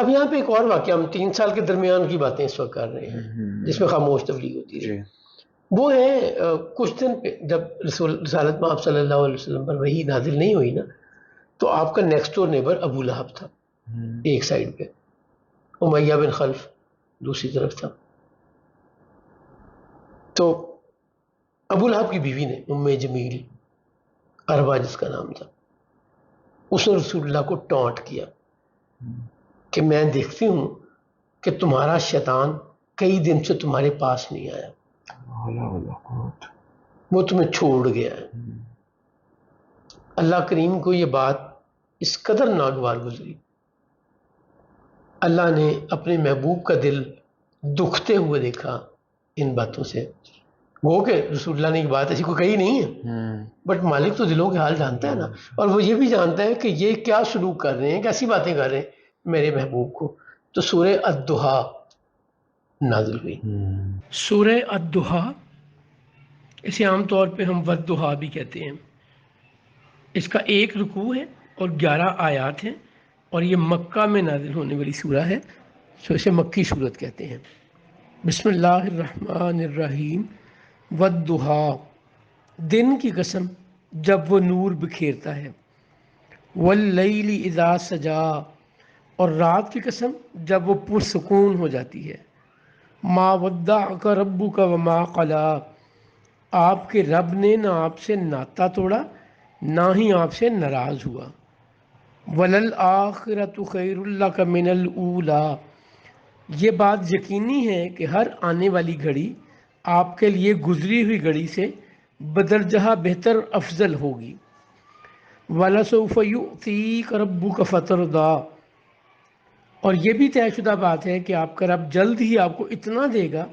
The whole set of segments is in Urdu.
اب یہاں پہ ایک اور واقعہ، ہم 3 سال کے درمیان کی باتیں اس وقت کر رہے ہیں جس میں خاموش تبلیغ ہوتی ہے. وہ ہے کچھ دن پہ جب رسالت میں آپ صلی اللہ علیہ وسلم پر وحی نازل نہیں ہوئی نا، تو آپ کا نیکسٹ ڈور نیبر ابو لہب تھا ایک سائڈ پہ، امیہ بن خلف دوسری طرف تھا. تو ابو لہب کی بیوی نے ام جمیل اربا جس کا نام تھا، اس نے رسول اللہ کو ٹانٹ کیا کہ میں دیکھتی ہوں کہ تمہارا شیطان کئی دن سے تمہارے پاس نہیں آیا، وہ تمہیں چھوڑ گیا ہے. اللہ کریم کو یہ بات اس قدر ناگوار گزری، اللہ نے اپنے محبوب کا دل دکھتے ہوئے دیکھا ان باتوں سے. وہ کہ رسول اللہ نے ایک بات ایسی کوئی کہی نہیں ہے، بٹ مالک تو دلوں کے حال جانتا ہے نا، اور وہ یہ بھی جانتا ہے کہ یہ کیا سلوک کر رہے ہیں، کیسی باتیں کر رہے ہیں میرے محبوب کو. تو سورہ الضحیٰ نازل ہوئی. سورہ الضحیٰ اسے عام طور پہ ہم والضحیٰ بھی کہتے ہیں. اس کا 1 رکوع ہے اور 11 آیات ہیں، اور یہ مکہ میں نازل ہونے والی سورہ ہے، سو اسے مکی سورت کہتے ہیں. بسم اللہ الرحمن الرحیم. والضحیٰ، دن کی قسم جب وہ نور بکھیرتا ہے. واللیل اذا سجا، اور رات کی قسم جب وہ پرسکون ہو جاتی ہے. ما ودعک ربک وما قلی، آپ کے رب نے نہ آپ سے ناتا توڑا نہ ہی آپ سے ناراض ہوا. وللآخرۃ خیر لک من الاولی، یہ بات یقینی ہے کہ ہر آنے والی گھڑی آپ کے لیے گزری ہوئی گھڑی سے بدرجہ بہتر افضل ہوگی. وَلَسَوْفَ يُؤْتِيكَ رَبُّكَ فَتَرْضَىٰ، اور یہ بھی طے شدہ بات ہے کہ آپ کا رب جلد ہی آپ کو اتنا دے گا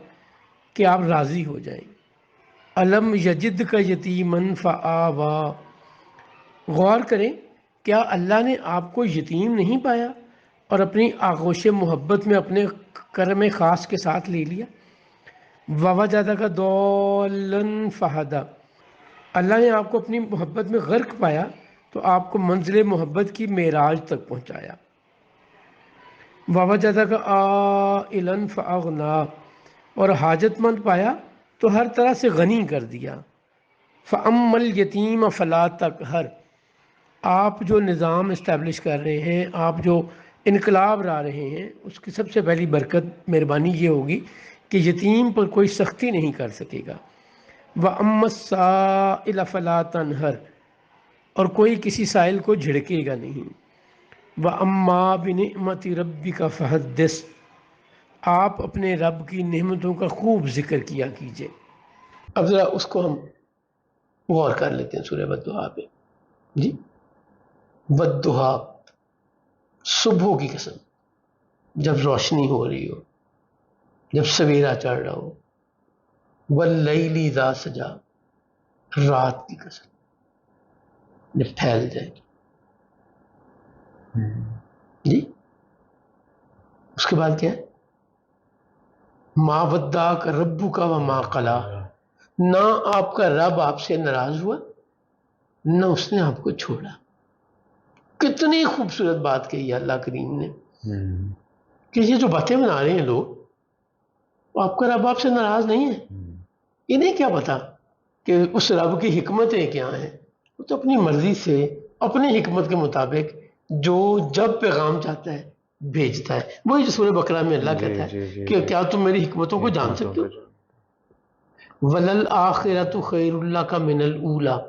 کہ آپ راضی ہو جائیں. الم یجدک یتیماً فآویٰ، غور کریں کیا اللہ نے آپ کو یتیم نہیں پایا اور اپنی آغوش محبت میں اپنے کرم خاص کے ساتھ لے لیا. ووجدک ضالاً فہدیٰ، اللہ نے آپ کو اپنی محبت میں غرق پایا تو آپ کو منزل محبت کی معراج تک پہنچایا. ووجدک عائلاً فأغنیٰ، اور حاجت مند پایا تو ہر طرح سے غنی کر دیا. فأما الیتیم فلا تقہر، آپ جو نظام اسٹیبلش کر رہے ہیں، آپ جو انقلاب لا رہے ہیں، اس کی سب سے پہلی برکت مہربانی یہ ہوگی کہ یتیم پر کوئی سختی نہیں کر سکے گا. وَأَمَّا السَّائِلَ فَلَا تَنْهَرْ، اور کوئی کسی سائل کو جھڑکے گا نہیں. وَأَمَّا بِنِعْمَةِ رَبِّكَ فَحَدِّثْ، آپ اپنے رب کی نعمتوں کا خوب ذکر کیا کیجئے. اب ذرا اس کو ہم غور کر لیتے ہیں سورہ والضحیٰ پہ. جی، والضحیٰ، صبح کی قسم جب روشنی ہو رہی ہو، جب سویرا چڑھ رہا ہو. واللیل اذا سجا، رات کی قسم جب پھیل جائے. جی، اس کے بعد کیا ہے؟ ما ودعک ربک وما قلی، نہ آپ کا رب آپ سے ناراض ہوا نہ اس نے آپ کو چھوڑا. کتنی خوبصورت بات کہی ہے اللہ کریم نے کہ یہ جو باتیں بنا رہے ہیں لوگ، آپ کا رب آپ سے ناراض نہیں ہے. انہیں کیا پتا کہ اس رب کی حکمتیں کیا ہیں. وہ تو اپنی مرضی سے اپنی حکمت کے مطابق جو جب پیغام چاہتا ہے بھیجتا ہے. وہی جو سورہ بقرہ میں اللہ کہتا ہے کہ کیا تم میری حکمتوں کو جان سکتے ہو. وَلَلْآخِرَةُ خَيْرٌ لَكَ مِنَ الْأُولَىٰ،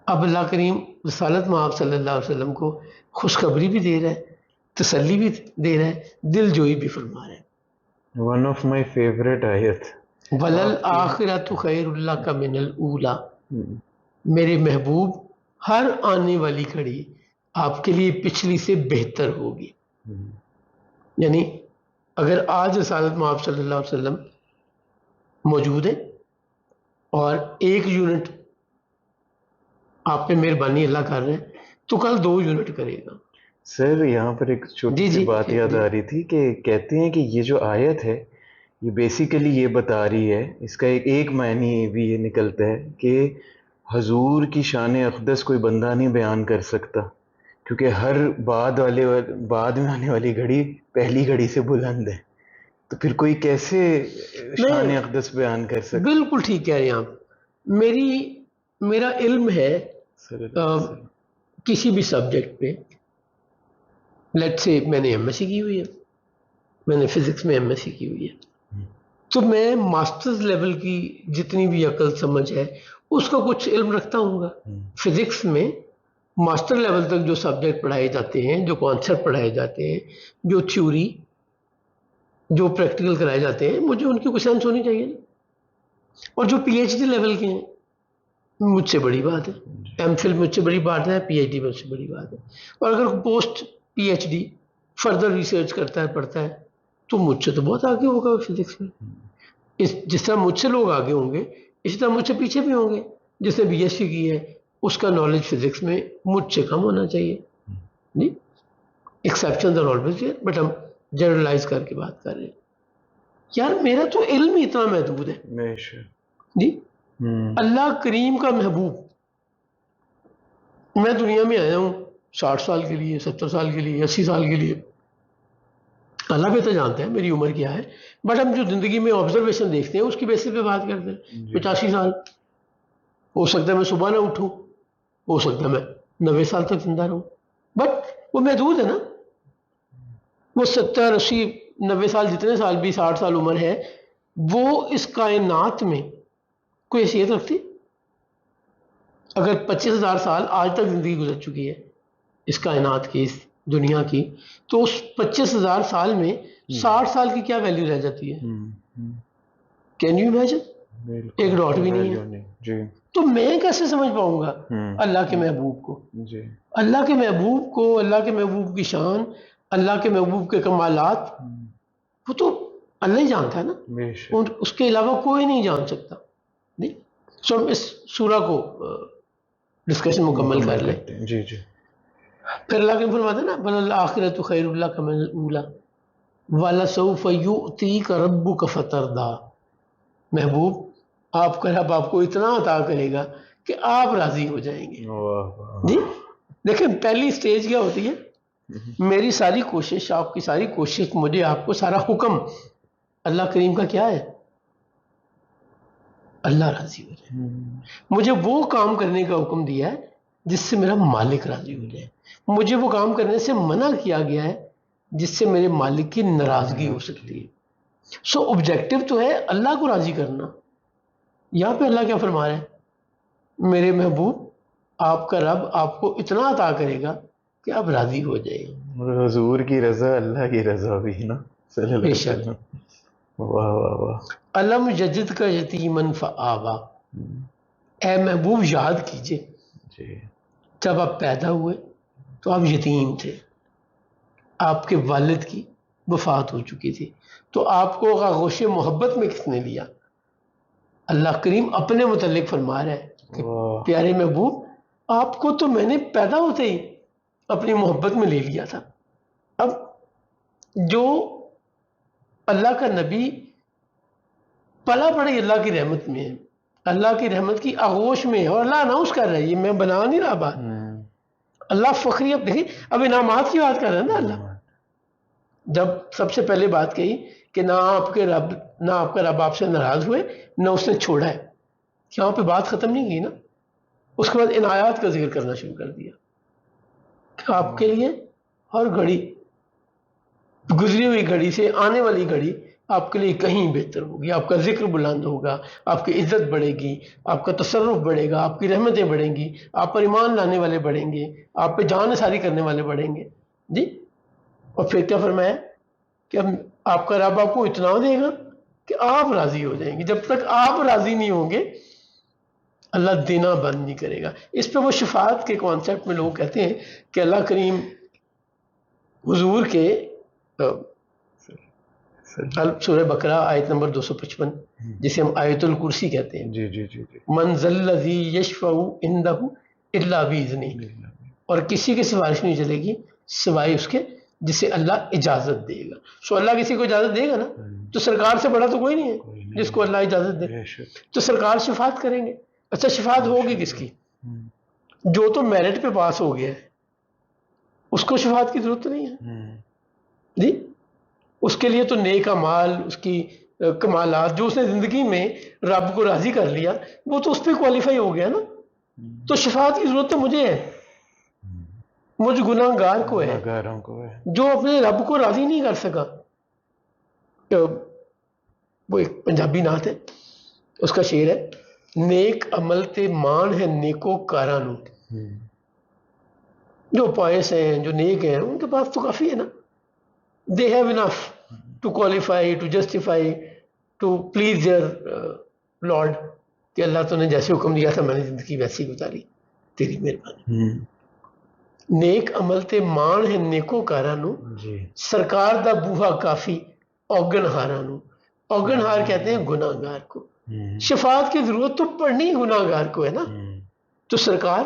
اب اللہ کریم رسالت میں آپ صلی اللہ علیہ وسلم کو خوشخبری بھی دے رہا ہے، تسلی بھی دے رہا ہے، دل جوئی بھی فرما رہا ہے. One of my favorite ayat. وَلَلْآخِرَةُ خَيْرٌ لَكَ مِنَ الْأُولَىٰ، میرے محبوب ہر آنے والی گھڑی آپ کے لیے پچھلی سے بہتر ہوگی. یعنی اگر آج رسالت میں آپ صلی اللہ علیہ وسلم موجود ہے اور 1 یونٹ آپ پہ مہربانی اللہ کر رہے ہیں تو کل 2 یونٹ کرے گا. سر یہاں پر ایک چھوٹی سی بات یاد آ رہی تھی کہ کہتے ہیں کہ یہ جو آیت ہے یہ بیسیکلی یہ بتا رہی ہے، اس کا ایک معنی بھی یہ نکلتا ہے کہ حضور کی شان اقدس کوئی بندہ نہیں بیان کر سکتا، کیونکہ ہر بعد میں آنے والی گھڑی پہلی گھڑی سے بلند ہے، تو پھر کوئی کیسے شان اقدس بیان کر سکتا؟ بالکل ٹھیک کہہ رہے ہیں آپ. میرا علم ہے کسی بھی سبجیکٹ پہ، لیٹ سے میں نے ایم ایس سی کی ہوئی ہے، میں نے فزکس میں ایم ایس سی کی ہوئی ہے، تو میں ماسٹرز لیول کی جتنی بھی عقل سمجھ ہے اس کا کچھ علم رکھتا ہوں گا. فزکس میں ماسٹر لیول تک جو سبجیکٹ پڑھائے جاتے ہیں، جو کانسیپٹ پڑھائے جاتے ہیں، جو تھیوری، جو پریکٹیکل کرائے جاتے ہیں، مجھے ان کی کچھ سینس ہونی چاہیے. اور جو پی ایچ ڈی لیول کے ہیں مجھ سے بڑی بات ہے، ایم فل مجھ سے بڑی بات ہے، پی ایچ ڈی مجھ سے بڑی بات ہے. اور اگر post P H D further research کرتا ہے، پڑھتا ہے، تو مجھ سے تو بہت آگے ہوگا فزکس میں. جس طرح مجھ سے لوگ آگے ہوں گے اسی طرح مجھ سے پیچھے بھی ہوں گے. جس نے بی ایس سی کی ہے اس کا نالج فزکس میں مجھ سے کم ہونا چاہیے. جی exceptions are always there, but ہم جنرلائز کر کے بات کر رہے ہیں. یار میرا تو علم ہی اتنا محدود ہے. جی اللہ کریم کا محبوب، میں دنیا میں آیا ہوں 60 سال کے لیے، 70 سال کے لیے، 80 سال کے لیے. اللہ بھی تو جانتا ہے میری عمر کیا ہے، بٹ ہم جو زندگی میں آبزرویشن دیکھتے ہیں اس کی بیسس پہ بات کرتے ہیں. 85 سال ہو سکتا ہے میں صبح نہ اٹھوں، ہو سکتا ہے میں 90 سال تک زندہ رہوں، بٹ وہ محدود ہے نا. وہ 70 80 90 سال جتنے سال بھی 60 سال عمر ہے، وہ اس کائنات میں کوئی حیثیت رکھتی؟ اگر 25,000 سال آج تک زندگی گزر چکی ہے اس کائنات کی، اس دنیا کی، تو اس 25,000 سال میں 60 سال کی کیا ویلیو رہ جاتی ہے؟ Can you imagine? ایک ڈاٹ بھی نہیں ہے. تو میں کیسے سمجھ پاؤں گا اللہ کے محبوب کو؟ اللہ کے محبوب کو، اللہ کے محبوب کی شان، اللہ کے محبوب کے کمالات، وہ تو اللہ ہی جانتا ہے نا، اس کے علاوہ کوئی نہیں جان سکتا. سو ہم اس سورہ کو ڈسکشن مکمل کر لیں. جی جی. پھر اللہ کے فرماتے ہیں نا وَلَلْآخِرَةُ خَيْرٌ لَكَ مِنَ الْأُولَىٰ وَلَسَوْفَ يُؤْتِيكَ رَبُّكَ فَتَرْضَىٰ. محبوب آپ کا رب آپ کو اتنا عطا کرے گا کہ آپ راضی ہو جائیں گے. جی دیکھیں پہلی سٹیج کیا ہوتی ہے؟ میری ساری کوشش، آپ کی ساری کوشش، مجھے آپ کو سارا حکم اللہ کریم کا کیا ہے؟ اللہ راضی ہو جائے. مجھے وہ کام کرنے کا حکم دیا ہے جس سے میرا مالک راضی ہو جائے. مجھے وہ کام کرنے سے منع کیا گیا ہے جس سے میرے مالک کی ناراضگی ہو سکتی ہے. سو آبجیکٹو تو ہے اللہ کو راضی کرنا. یہاں پہ اللہ کیا فرما رہا ہے؟ میرے محبوب آپ کا رب آپ کو اتنا عطا کرے گا کہ آپ راضی ہو جائیں. حضور کی رضا اللہ کی رضا بھی نا، صلی اللہ علیہ وسلم. واہ واہ واہ. علم ججد کا یتیمن فآوا. اے محبوب یاد کیجئے جب آپ پیدا ہوئے تو آپ یتیم تھے، آپ کے والد کی وفات ہو چکی تھی، تو آپ کو آغوش محبت میں کس نے لیا؟ اللہ کریم اپنے متعلق فرما رہا ہے کہ پیارے محبوب آپ کو تو میں نے پیدا ہوتے ہی اپنی محبت میں لے لیا تھا. اب جو اللہ کا نبی پلا پڑی اللہ کی رحمت میں ہے، اللہ کی رحمت کی آغوش میں ہے، اور اللہ اناؤنس کر رہا ہے، یہ میں بنا نہیں رہا بات. اللہ فخری، اب دیکھیں اب انعامات کی بات کر رہا ہے نا. اللہ جب سب سے پہلے بات کہی کہ نہ آپ کا رب آپ سے ناراض ہوئے، نہ اس نے چھوڑا ہے، یہاں پہ بات ختم نہیں کی نا. اس کے بعد عنایات کا ذکر کرنا شروع کر دیا کہ آپ کے لیے ہر گھڑی، گزری ہوئی گھڑی سے آنے والی گھڑی آپ کے لیے کہیں بہتر ہوگی. آپ کا ذکر بلند ہوگا، آپ کی عزت بڑھے گی، آپ کا تصرف بڑھے گا، آپ کی رحمتیں بڑھیں گی، آپ پر ایمان لانے والے بڑھیں گے، آپ پہ جان ساری کرنے والے بڑھیں گے. جی اور پھر کیا فرمایا کہ آپ کا رب آپ کو اتنا دے گا کہ آپ راضی ہو جائیں گے. جب تک آپ راضی نہیں ہوں گے اللہ دینا بند نہیں کرے گا. اس پہ وہ شفاعت کے کانسیپٹ میں لوگ کہتے ہیں کہ اللہ کریم حضور کے سورہ بقرہ آیت نمبر 255 جسے ہم آیت الکرسی کہتے ہیں، جی جی جی. من ذا الذی یشفع عنده الا باذنہ، اور کسی کی سفارش نہیں چلے گی سوائے اس کے جسے اللہ اجازت دے گا. سو اللہ کسی کو اجازت دے گا نا، تو سرکار سے بڑا تو کوئی نہیں ہے جس کو اللہ اجازت دے. تو سرکار شفاعت کریں گے. اچھا شفاعت ہوگی کس کی؟ جو تو میرٹ پہ پاس ہو گیا ہے، اس کو شفاعت کی ضرورت نہیں ہے جی. اس کے لیے تو نیک اعمال، اس کی کمالات جو اس نے زندگی میں رب کو راضی کر لیا، وہ تو اس پہ کوالیفائی ہو گیا نا. تو شفاعت کی ضرورت تو مجھے ہے، مجھ گناہ گار کو ہے جو اپنے رب کو راضی نہیں کر سکا. وہ ایک پنجابی نعت ہے، اس کا شعر ہے، نیک عمل تے مان ہے نیکو کاراں نوں. جو پائس ہیں، جو نیک ہیں، ان کے پاس تو کافی ہے نا. They have enough to qualify, to justify, to please their lord, کہ اللہ تو نے جیسے حکم دیا تھا میں نے زندگی ویسی گزاری، تیری مہربانی. نیک عمل تے مان ہے نیکو کاراں نوں، سرکار دا بوہا کافی اوگن ہاراں نوں. اوگن ہار کہتے ہیں گناہ گار کو. شفاعت کی ضرورت تو پڑنی گناہ گار کو ہے نا. تو سرکار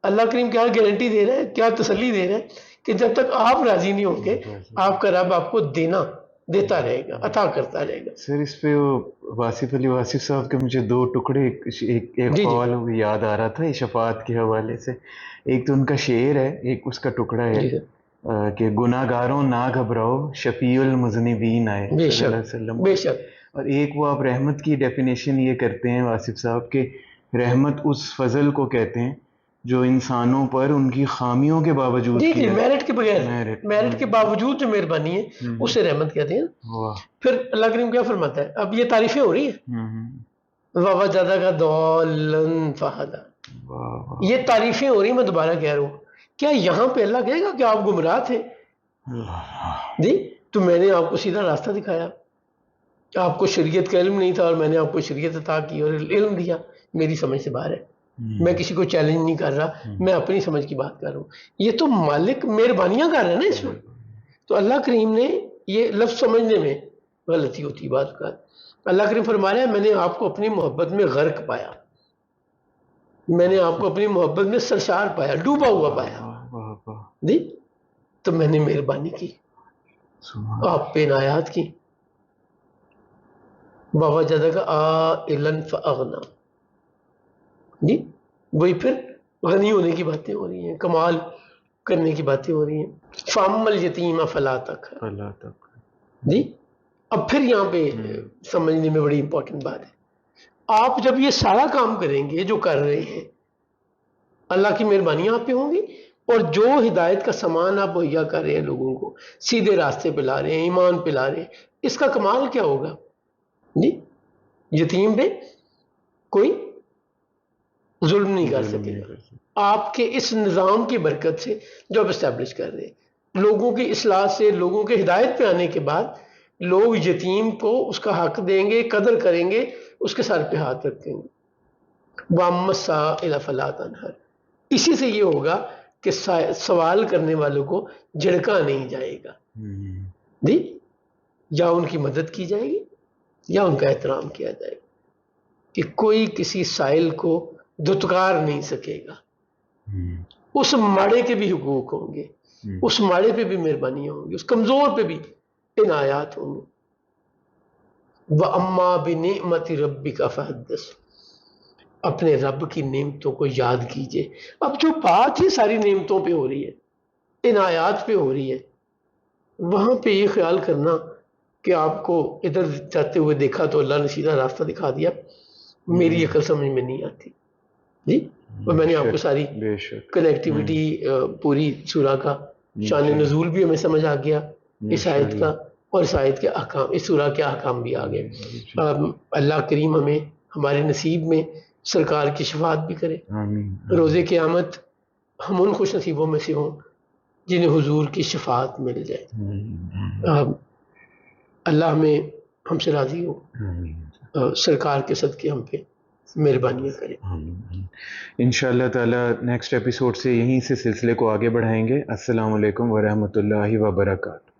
اللہ کریم کیا گارنٹی دے رہا ہے، کیا تسلی دے رہا ہے کہ جب تک آپ راضی نہیں ہوں گے آپ کا رب آپ کو دیتا رہے گا، عطا کرتا رہے گا. سر اس پہ وہ واصف علی واصف صاحب کے مجھے دو ٹکڑے ایک قول یاد آ رہا تھا شفاعت کے حوالے سے. ایک تو ان کا شعر ہے، ایک اس کا ٹکڑا ہے کہ گناہ گاروں نہ گھبراؤ شفیع المذنبین آئے صلی اللہ علیہ وسلم. بے شک. اور ایک وہ آپ رحمت کی ڈیفینیشن یہ کرتے ہیں واصف صاحب کہ رحمت اس فضل کو کہتے ہیں جو انسانوں پر ان کی خامیوں کے باوجود جی میرٹ کے بغیر، میرٹ کے باوجود جو مہربانی ہے اسے رحمت کہتے ہیں. پھر اللہ کریم کیا فرماتا ہے، اب یہ تعریفیں ہو رہی ہیں، وَوَجَدَكَ ضَالًّا فَهَدَىٰ، یہ تعریفیں ہو رہی ہیں. میں دوبارہ کہہ رہا ہوں، کیا یہاں پہ اللہ کہے گا کہ آپ گمراہ تھے جی تو میں نے آپ کو سیدھا راستہ دکھایا، آپ کو شریعت کا علم نہیں تھا اور میں نے آپ کو شریعت عطا کی اور علم دیا. میری سمجھ سے باہر ہے، میں کسی کو چیلنج نہیں کر رہا، میں اپنی سمجھ کی بات کر رہا ہوں. یہ تو مالک مہربانیاں کر رہے ہیں نا اس میں. تو اللہ کریم نے یہ لفظ سمجھنے میں غلطی ہوتی بات کا. اللہ کریم فرما رہا ہے میں نے آپ کو اپنی محبت میں غرق پایا، میں نے آپ کو اپنی محبت میں سرشار پایا، ڈوبا ہوا پایا جی. تو میں نے مہربانی کی، آپ پہ عنایات کی. وَوَجَدَكَ عَائِلًا فَأَغْنَىٰ جی. وہی پھر غنی ہونے کی باتیں ہو رہی ہیں، کمال کرنے کی باتیں ہو رہی ہیں. فَأَمَّا الْيَتِيمَ فَلَا تَقْهَرْ جی. اب پھر یہاں پہ سمجھنے میں بڑی امپورٹنٹ بات ہے. آپ جب یہ سارا کام کریں گے جو کر رہے ہیں، اللہ کی مہربانیاں آپ پہ ہوں گی، اور جو ہدایت کا سامان آپ مہیا کر رہے ہیں، لوگوں کو سیدھے راستے پہ لا رہے ہیں، ایمان پہ لا رہے ہیں، اس کا کمال کیا ہوگا جی. یتیم پہ کوئی ظلم نہیں کر سکے گا. آپ کے اس نظام کی برکت سے جو آپ اسٹیبلش کر رہے ہیں، لوگوں کی اصلاح سے، لوگوں کے ہدایت پہ آنے کے بعد لوگ یتیم کو اس کا حق دیں گے، قدر کریں گے، اس کے سر پہ ہاتھ رکھیں گے. وَأَمَّا السَّائِلَ فَلَا تَنْهَرْ. اسی سے یہ ہوگا کہ سوال کرنے والوں کو جھڑکا نہیں جائے گا جی. یا ان کی مدد کی جائے گی یا ان کا احترام کیا جائے گا، کہ کوئی کسی سائل کو دھتکار نہیں سکے گا. اس ماڑے کے بھی حقوق ہوں گے، اس ماڑے پہ بھی مہربانیاں ہوں گی، اس کمزور پہ بھی عنایات ہوں گے. وَأَمَّا بِنِعْمَةِ رَبِّكَ فَحَدِّثْ. اپنے رب کی نعمتوں کو یاد کیجئے. اب جو بات ہی ساری نعمتوں پہ ہو رہی ہے، عنایات پہ ہو رہی ہے، وہاں پہ یہ خیال کرنا کہ آپ کو ادھر جاتے ہوئے دیکھا تو اللہ نے سیدھا راستہ دکھا دیا، میری عقل سمجھ میں نہیں آتی جی. اور میں نے آپ کو ساری کنیکٹیوٹی پوری سورہ کا شان نزول بھی ہمیں سمجھ آ گیا اس آیت کا، اور اس آیت کے احکام، اس سورہ کے احکام بھی آ گئے. اللہ کریم ہمیں ہمارے نصیب میں سرکار کی شفاعت بھی کرے. روز قیامت ہم ان خوش نصیبوں میں سے ہوں جنہیں حضور کی شفاعت مل جائے. اللہ ہمیں ہم سے راضی ہو، سرکار کے صدقے ہم پہ مہربانیاں کرے. انشاءاللہ تعالی نیکسٹ ایپیسوڈ سے یہیں سے سلسلے کو آگے بڑھائیں گے. السلام علیکم ورحمۃ اللہ وبرکاتہ.